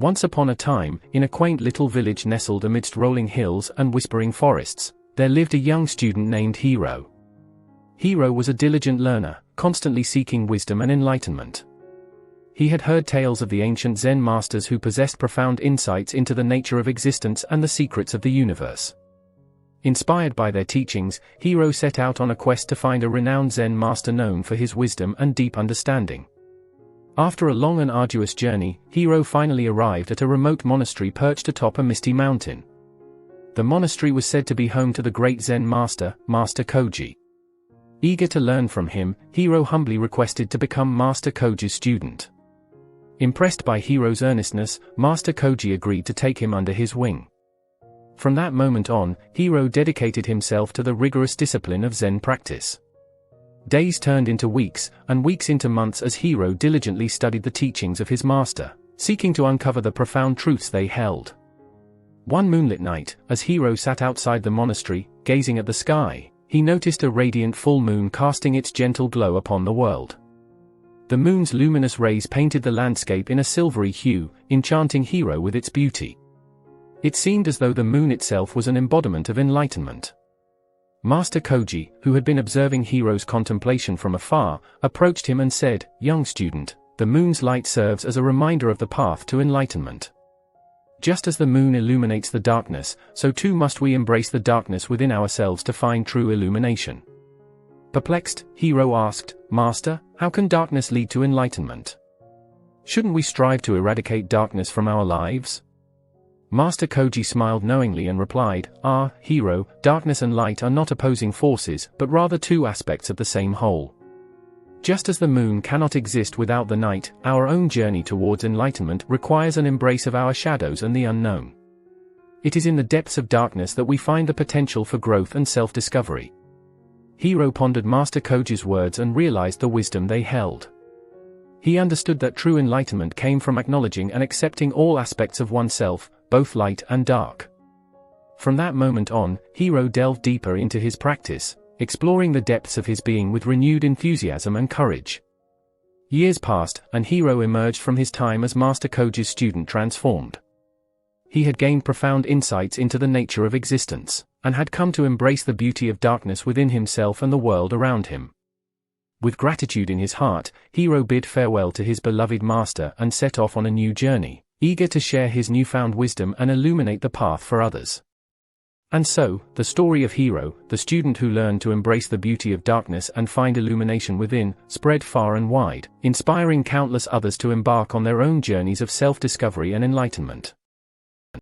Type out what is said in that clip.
Once upon a time, in a quaint little village nestled amidst rolling hills and whispering forests, there lived a young student named Hiro. Hiro was a diligent learner, constantly seeking wisdom and enlightenment. He had heard tales of the ancient Zen masters who possessed profound insights into the nature of existence and the secrets of the universe. Inspired by their teachings, Hiro set out on a quest to find a renowned Zen master known for his wisdom and deep understanding. After a long and arduous journey, Hiro finally arrived at a remote monastery perched atop a misty mountain. The monastery was said to be home to the great Zen master, Master Koji. Eager to learn from him, Hiro humbly requested to become Master Koji's student. Impressed by Hiro's earnestness, Master Koji agreed to take him under his wing. From that moment on, Hiro dedicated himself to the rigorous discipline of Zen practice. Days turned into weeks, and weeks into months as Hiro diligently studied the teachings of his master, seeking to uncover the profound truths they held. One moonlit night, as Hiro sat outside the monastery, gazing at the sky, he noticed a radiant full moon casting its gentle glow upon the world. The moon's luminous rays painted the landscape in a silvery hue, enchanting Hiro with its beauty. It seemed as though the moon itself was an embodiment of enlightenment. Master Koji, who had been observing Hiro's contemplation from afar, approached him and said, "Young student, the moon's light serves as a reminder of the path to enlightenment. Just as the moon illuminates the darkness, so too must we embrace the darkness within ourselves to find true illumination." Perplexed, Hiro asked, "Master, how can darkness lead to enlightenment? Shouldn't we strive to eradicate darkness from our lives?" Master Koji smiled knowingly and replied, Hiro, darkness and light are not opposing forces, but rather two aspects of the same whole. Just as the moon cannot exist without the night, our own journey towards enlightenment requires an embrace of our shadows and the unknown. It is in the depths of darkness that we find the potential for growth and self-discovery." Hiro pondered Master Koji's words and realized the wisdom they held. He understood that true enlightenment came from acknowledging and accepting all aspects of oneself, both light and dark. From that moment on, Hiro delved deeper into his practice, exploring the depths of his being with renewed enthusiasm and courage. Years passed, and Hiro emerged from his time as Master Koji's student transformed. He had gained profound insights into the nature of existence, and had come to embrace the beauty of darkness within himself and the world around him. With gratitude in his heart, Hiro bid farewell to his beloved master and set off on a new journey, eager to share his newfound wisdom and illuminate the path for others. And so, the story of Hiro, the student who learned to embrace the beauty of darkness and find illumination within, spread far and wide, inspiring countless others to embark on their own journeys of self-discovery and enlightenment.